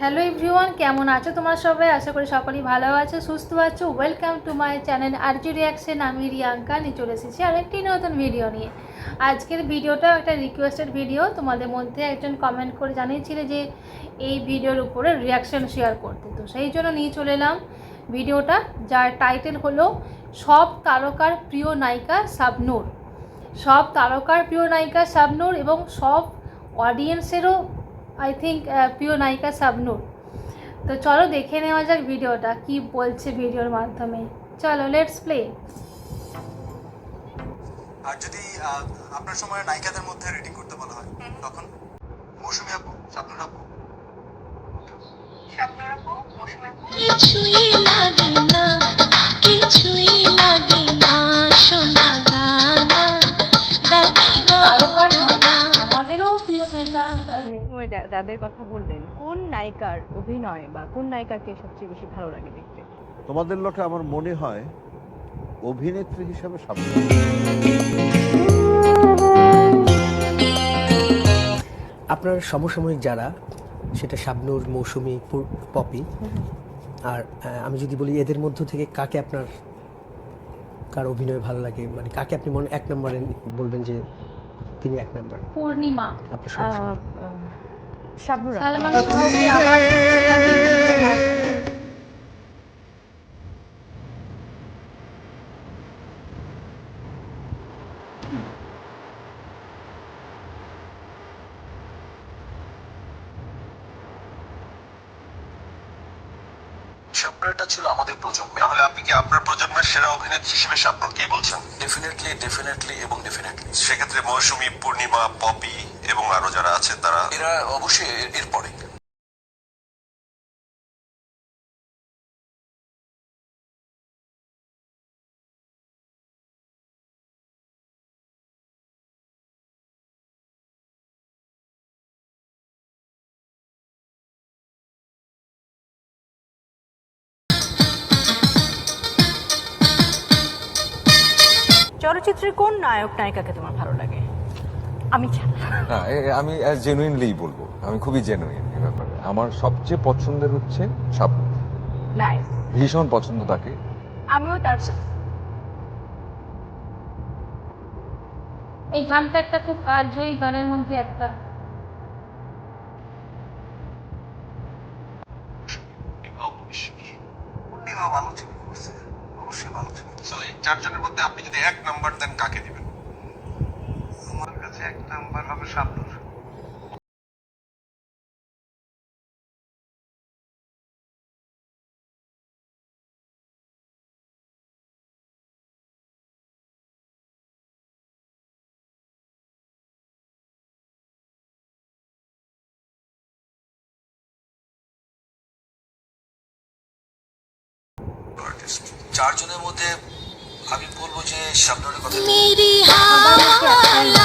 Hello everyone, কেমন আছো তোমরা সবাই? আশা করি সকলেই ভালো আছো, সুস্থ আছো। Welcome to my channel Arzoo reaction. আমি রিয়াঙ্কা নিয়ে চলে এসেছি আরেকটি নতুন ভিডিও নিয়ে। আজকের ভিডিওটা একটা রিকোয়েস্টেড ভিডিও। তোমাদের মধ্যে একজন কমেন্ট করে জানিয়েছিলে যে এই ভিডিওর উপরে রিয়াকশন শেয়ার করতে, তো সেই জন্য নিয়ে চলে এলাম ভিডিওটা, যার টাইটেল হলো সব তারকার প্রিয় নায়িকা শাবনূর। সব তারকার প্রিয় নায়িকা শাবনূর এবং সব অডিয়েন্সেরও আই থিঙ্ক প্রিয় নায়িকা শাবনূর। তো চলো দেখে নেওয়া যাক ভিডিওটা কি বলছে ভিডিওর মাধ্যমে। চলো লেটস প্লে। আর যদি আপনার সময় নায়িকাদের মধ্যে রেটিং করতে বলা হয় তখন মৌসুমী আপু, শাবনূর আপু। কিছুই লাগে না, কিছুই লাগে না, শোনা গানা আমাদেরও প্রিয় নায়িকা যাদের কথা বললেন, কোন নায়িকার অভিনয় বা কোন নায়িকাকে সবচেয়ে বেশি ভালো লাগে দেখতে? তোমাদের লোকে আমার মনে হয় অভিনেত্রী হিসাবে শাবনূর। আপনার সমসাময়িক যারা, সেটা শাবনূর, মৌসুমী, পপি, আর আমি যদি বলি এদের মধ্য থেকে কাকে আপনার কার অভিনয় ভালো লাগে, মানে কাকে আপনি মনে এক নম্বরে বলবেন যে তিনি এক নম্বর? পূর্ণিমা, আপনার সমসাময়িক। শাবনূর আপু। সালমান শাহকে আমার শাবনূরটা ছিল আমাদের প্রজন্মে। তাহলে আপনি কি আপনার প্রজন্মের সেরা অভিনেত্রী হিসেবে শাবনূরকে বলছেন? ডেফিনেটলি এবং ডেফিনেটলি। সেক্ষেত্রে মৌসুমী, পূর্ণিমা, পপি এবং আরো যারা আছে তারা এরা অবশ্যই এরপরে। চলচ্চিত্রের কোন নায়ক নায়িকাকে তোমার ভালো লাগে? আমি না, আমি জেনুইনলি বলবো, আমি খুবই জেনুইন এই ব্যাপারে। আমার সবচেয়ে পছন্দের হচ্ছে শাবনূর। নাইস। ভীষণ পছন্দ তাকে। আমিও তার এই গানটা একটা খুব কার্যই গানের মধ্যে একটা। পূর্ণিমা ভালো ছবি করছে, অবশ্যই ভালো ছবি। এই চারজনের মধ্যে আপনি যদি এক নাম্বার দেন কাকে দিবেন? আমার কাছে এক নাম্বার হবে শাবনূর। চারজনের মধ্যে আমি বলবো যে শাবনূরের কথা। মেরি আবার হচ্ছে একটা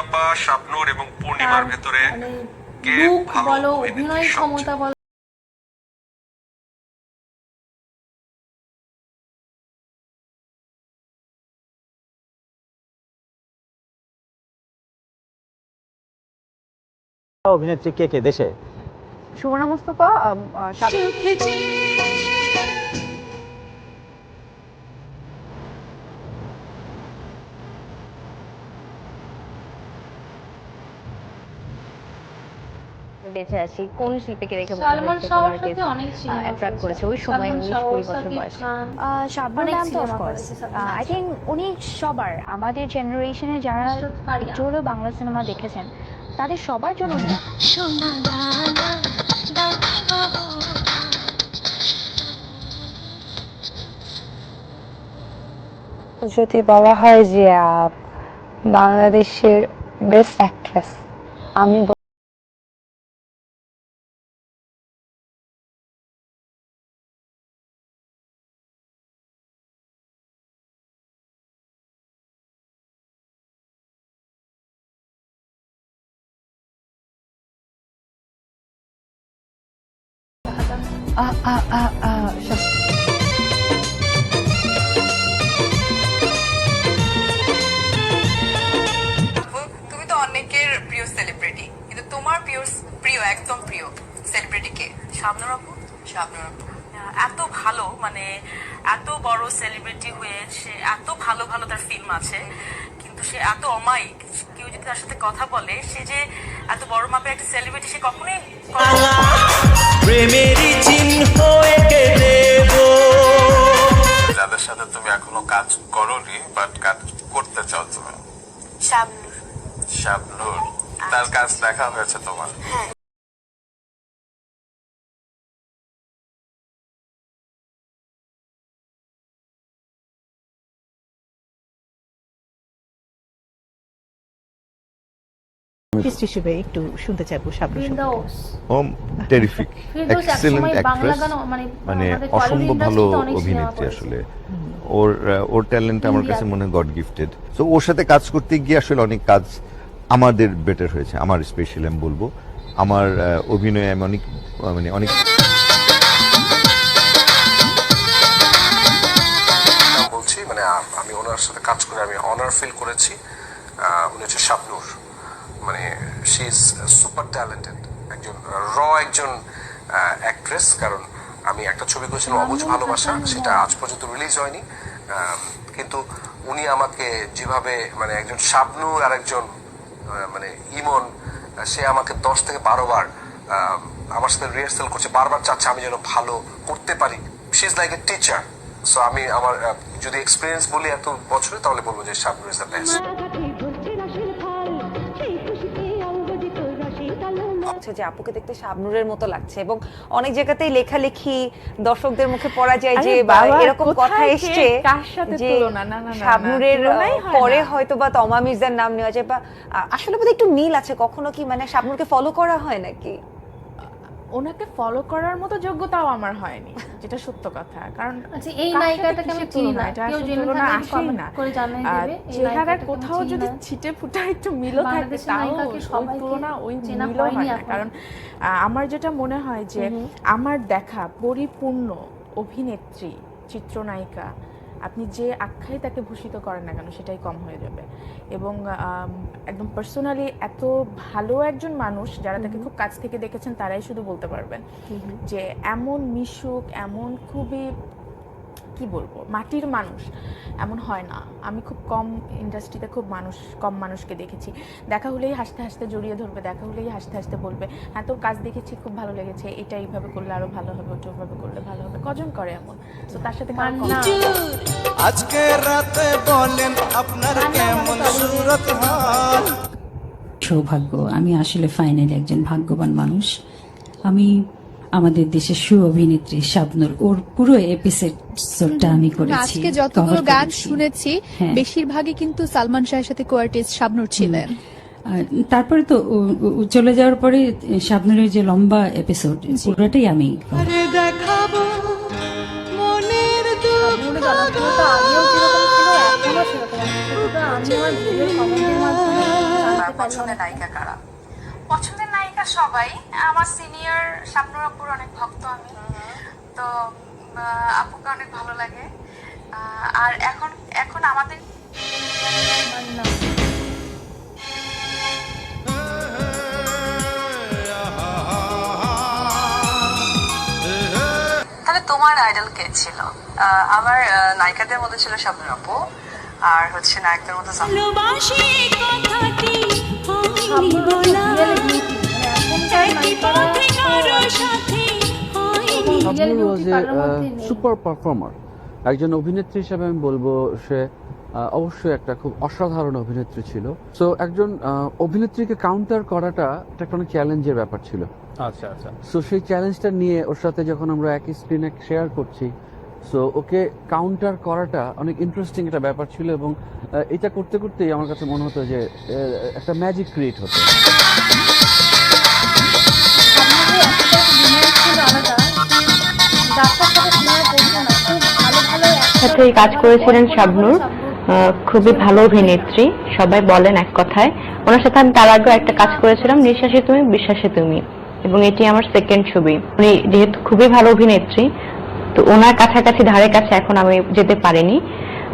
আপা, শাবনূর এবং পূর্ণিমার ভেতরে কে লুক ভালো বলো, অভিনেত্রী অভিনয় সবচেয়ে? ক্ষমতা বলো, অভিনেত্রী কে কে দেশে? সুবর্ণা মুস্তফা, বেঁচে আছি কোন শিল্পীকে দেখে সালমান শাহর সাথে অনেক সিনেমা অ্যাট্রাক্ট করেছে ওই সময় সালমান 19-20 শাহ, বছর সাকিব বয়সে? খান, শাবনূর অনেক ম্যাম তো সিনেমা অফকোর্স করেছে সালমান আই থিঙ্ক উনি সবার, আমাদের জেনারেশনে যারা নুসরাত ফারিয়া। একটু হলেও বাংলা সিনেমা দেখেছেন তাদের সবার জন্য শোনা গানা যদি বলা হয় যে বাংলাদেশের বেস্ট অ্যাক্ট্রেস, আমি তুমি তো অনেকের প্রিয় সেলিব্রিটি, কিন্তু তোমার প্রিয় একদম প্রিয় সেলিব্রিটি কে? শাবনূর আপু। শাবনূর আপু। এত ভালো, মানে এত বড় সেলিব্রিটি হয়ে সে এত ভালো ভালো তার ফিল্ম আছে, কিন্তু সে এত অমায়িক। কেউ যদি তার সাথে কথা বলে, সে যে এত বড় মাপের একটা সেলিব্রিটি, সে কখনোই যাদের সাথে তুমি এখনো কাজ করোনি বাট কাজ করতে চাও তুমি? শাবনূর। শাবনূর, তার কাজ দেখা হয়েছে তোমার? হিসেবে একটু শুনতে চাইবো শাবনূর ফিরদৌস। টেরিফিক, ফিরদৌস এক্সেলেন্ট একসময় বাংলা অ্যাক্ট্রেস, গান মানে মানে আমাদের অসম্ভব টলিউড ভালো ইন্ডাস্ট্রিতে অনেক সিনেমা অভিনেত্রী করেছে। আসলে। ওর ট্যালেন্ট আমার কাছে মনে হয় গড গিফটেড। তো ওর সাথে কাজ করতে গিয়ে আসলে অনেক কাজ আমাদের বেটার হয়েছে। আমার স্পেশালি আমি বলবো, আমার অভিনয়ে আমি অনেক বলছি মানে আমি ওনার সাথে কাজ করে আমি অনার ফিল করেছি। উনি হচ্ছে শাবনূর, মানে শি ইজ সুপার ট্যালেন্টেড, একজন অ্যাক্ট্রেস। কারণ আমি একটা ছবি করেছিলাম অবুঝ ভালোবাসা, সেটা আজ পর্যন্ত রিলিজ হয়নি, কিন্তু উনি আমাকে যেভাবে মানে একজন শাবনূর আর একজন মানে ইমন, সে আমাকে 10 থেকে 12 বার আমার সাথে রিহার্সাল করছে, বারবার চাচ্ছে আমি যেন ভালো করতে পারি। She is like a teacher. So আমি আমার যদি এক্সপিরিয়েন্স বলি এত বছরে, তাহলে বলবো যে শাবনূর ইজ দ্য বেস্ট। যে আপুকে দেখতে শাবনূরের মতো লাগছে, এবং অনেক জায়গাতেই লেখালেখি দর্শকদের মুখে পড়া যায় যে এরকম কথা এসছে যে শাবনূরের পরে হয়তো বা তমা মির্জার নাম নেওয়া যায়, বা আসলে বোধহয় একটু মিল আছে। কখনো কি মানে শাবনূরকে ফলো করা হয় নাকি? ওনাকে ফলো করার মতো যোগ্যতাও আমার হয়নি, যেটা সত্য কথা। কারণ আচ্ছা, এই নায়িকাটাকে আমি চিনি না, কেউ জেনে থাকলে কমেন্ট করে জানিয়ে দেবে। এই চেহারার কোথাও যদি ছিটে ফুটা একটু মিলও থাকে, তাও ওই তুলনা ওই মিলও হয় না। কারণ আমার যেটা মনে হয় যে আমার দেখা পরিপূর্ণ অভিনেত্রী, চিত্রনায়িকা, আপনি যে আখ্যাই তাকে ভূষিত করেন না কেন, সেটাই কম হয়ে যাবে। এবং একদম পার্সোনালি এত ভালো একজন মানুষ, যারা তাকে খুব কাছ থেকে দেখেছেন তারাই শুধু বলতে পারবেন যে এমন মিশুক, এমন খুবই কি বলবো মাটির মানুষ এমন হয় না। আমি খুব কম ইন্ডাস্ট্রিতে কম মানুষকে দেখেছি, দেখা হলেই হাসতে হাসতে জড়িয়ে ধরবে, দেখা হলেই হাসতে হাসতে বলবে হ্যাঁ তোর কাজ দেখেছি, খুব ভালো লেগেছে, এটা এইভাবে করলে আরো ভালো হবে, ওটা ওইভাবে করলে ভালো হবে। কজন করে এমন? তো তার সাথে আজকে রাতে বলেন আপনার কেমন সুরত হয়। সৌভাগ্য, আমি আসলে ফাইনালি একজন ভাগ্যবান মানুষ। আমি আমাদের দেশের সুঅভিনেত্রী শাবনূর, ওর পুরো এপিসোডটা আমি করেছি। আজকে যতগুলো গান শুনেছি বেশিরভাগই কিন্তু সালমান শাহের সাথে কোয়ার্টিস্ট শাবনূর ছিলেন। তারপরে তো চলে যাওয়ার পরে শাবনূরের যে লম্বা এপিসোড পুরোটাই আমি দেখাবো মনের পছন্দের নায়িকা কারা? পছন্দের নায়িকা সবাই। আমার সিনিয়র শাবনূর আপুর অনেক ভক্ত আমি, তো আপুকে অনেক ভালো লাগে। আর এখন আমাদের তাহলে তোমার আইডল কে ছিল? আমার নায়িকাদের মধ্যে ছিল শাবনূর আপু, আর হচ্ছে নায়কদের মধ্যে সুপার পারফর্মার। একজন অভিনেত্রী হিসেবে আমি বলবো সে অবশ্যই একটা খুব অসাধারণ অভিনেত্রী ছিল। সো একজন অভিনেত্রীকে কাউন্টার করাটা একটা অনেক চ্যালেঞ্জের ব্যাপার ছিল। আচ্ছা আচ্ছা। সো সেই চ্যালেঞ্জটা নিয়ে ওর সাথে যখন আমরা একই স্ক্রিনে শেয়ার করছি, সো ওকে কাউন্টার করাটা অনেক ইন্টারেস্টিং একটা ব্যাপার ছিল, এবং এটা করতে করতেই আমার কাছে মনে হতো যে একটা ম্যাজিক ক্রিয়েট হতো। সাথে কাজ করেছিলেন শাবনূর, খুবই ভালো অভিনেত্রী, সবাই বলেন এক কথায়। ওনার সাথে আমি তার আগে একটা কাজ করেছিলাম, নিঃশ্বাসে তুমি বিশ্বাসে তুমি, এবং এটি আমার সেকেন্ড ছবি। উনি যেহেতু খুবই ভালো অভিনেত্রী, তো ওনার কাছাকাছি ধারে কাছে এখন আমি যেতে পারিনি,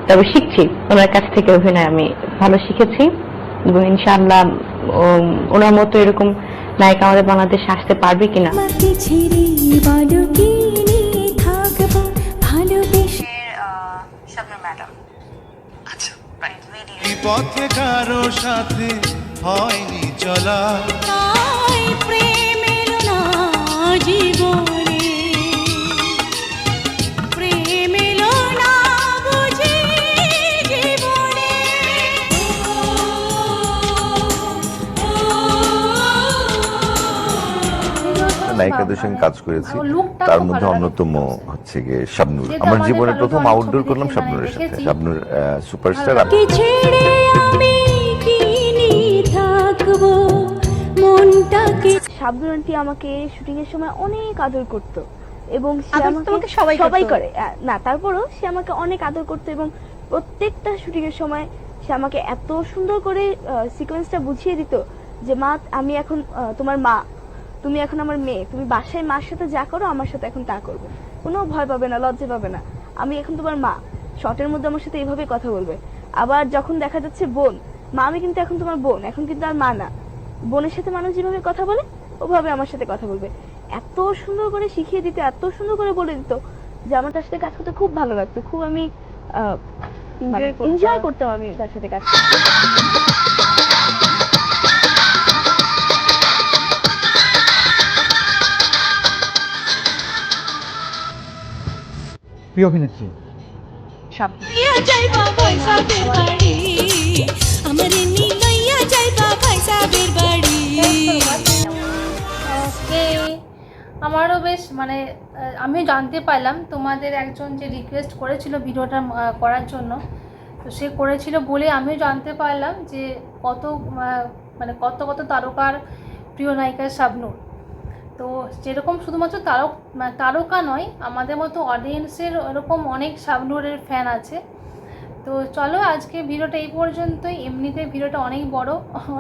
তবে শিখছি ওনার কাছ থেকে অভিনয়, আমি ভালো শিখেছি এবং ইনশাআল্লাহ ওনার মতো এরকম নায়িকা আমাদের বাংলাদেশে আসতে পারবে কিনা। পথে কারো সাথে হয়নি চলা, প্রেম এলো না জীবনে, প্রেম এলো না বুঝি জীবনে। নায়িকাদের সঙ্গে কাজ করেছি, তার মধ্যে অন্যতম হচ্ছে গিয়ে শাবনূর। আমার জীবনে প্রথম আউটডোর করলাম শাবনূরের সাথে। শাবনূর সুপারস্টার। শাবনূর আন্টি আমাকে শুটিং এর সময় অনেক আদর করত এবং সবাই করে না, তারপরও সে আমাকে অনেক আদর করতো এবং প্রত্যেকটা শুটিং এর সময় সে আমাকে এত সুন্দর করে সিকোয়েন্সটা বুঝিয়ে দিত যে মা আমি এখন তোমার মা, তুমি এখন আমার মেয়ে, তুমি বাসায় মার সাথে যা করো আমার সাথে এখন তা করবে, কোনো ভয় পাবে না, লজ্জা পাবে না, আমি এখন তোমার মা। শর্টের মধ্যে আমার সাথে এইভাবেই কথা বলবে। আবার যখন দেখা যাচ্ছে বোন, মা আমি কিন্তু এখন তোমার বোন, এখন কিন্তু আর মা না, বোনের সাথে মানুষ যেভাবে কথা বলে ওভাবে আমার সাথে কথা বলবে। এত সুন্দর করে শিখিয়ে দিত, এত সুন্দর করে বলে দিত যে আমার তার সাথে কাজ করতে খুব ভালো লাগতো, খুব আমি এনজয় করতাম আমি তার সাথে কাজ করতে। প্রিয় অভিনেত্রী আমারও বেশ মানে আমিও জানতে পারলাম তোমাদের একজন যে রিকোয়েস্ট করেছিল ভিডিওটা করার জন্য, তো সে করেছিল বলে আমিও জানতে পারলাম যে কত মানে কত তারকার প্রিয় নায়িকা শাবনূর। তো যেরকম শুধুমাত্র তারকা নয়, আমাদের মতো অডিয়েন্সের এরকম অনেক শাবনূরের ফ্যান আছে। তো চলো আজকে ভিডিওটা এই পর্যন্তই। এমনিতে ভিডিওটা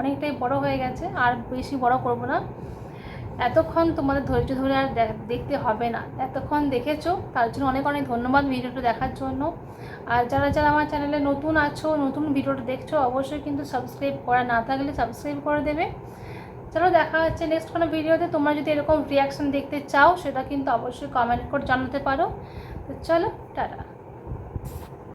অনেকটাই বড় হয়ে গেছে, আর বেশি বড় করব না। এতক্ষণ তোমাদের ধৈর্য ধরে আর দেখতে হবে না, এতক্ষণ দেখেছো তার জন্য অনেক ধন্যবাদ ভিডিওটা দেখার জন্য। আর যারা আমার চ্যানেলে নতুন আছো, নতুন ভিডিওটা দেখছো, অবশ্যই কিন্তু সাবস্ক্রাইব করা না থাকলে সাবস্ক্রাইব করে দেবে। চলো দেখা হচ্ছে নেক্সট কোনো ভিডিওতে। তোমরা যদি এরকম রিয়াকশন দেখতে চাও সেটা কিন্তু অবশ্যই কমেন্ট করে জানাতে পারো। তো চলো টাটা।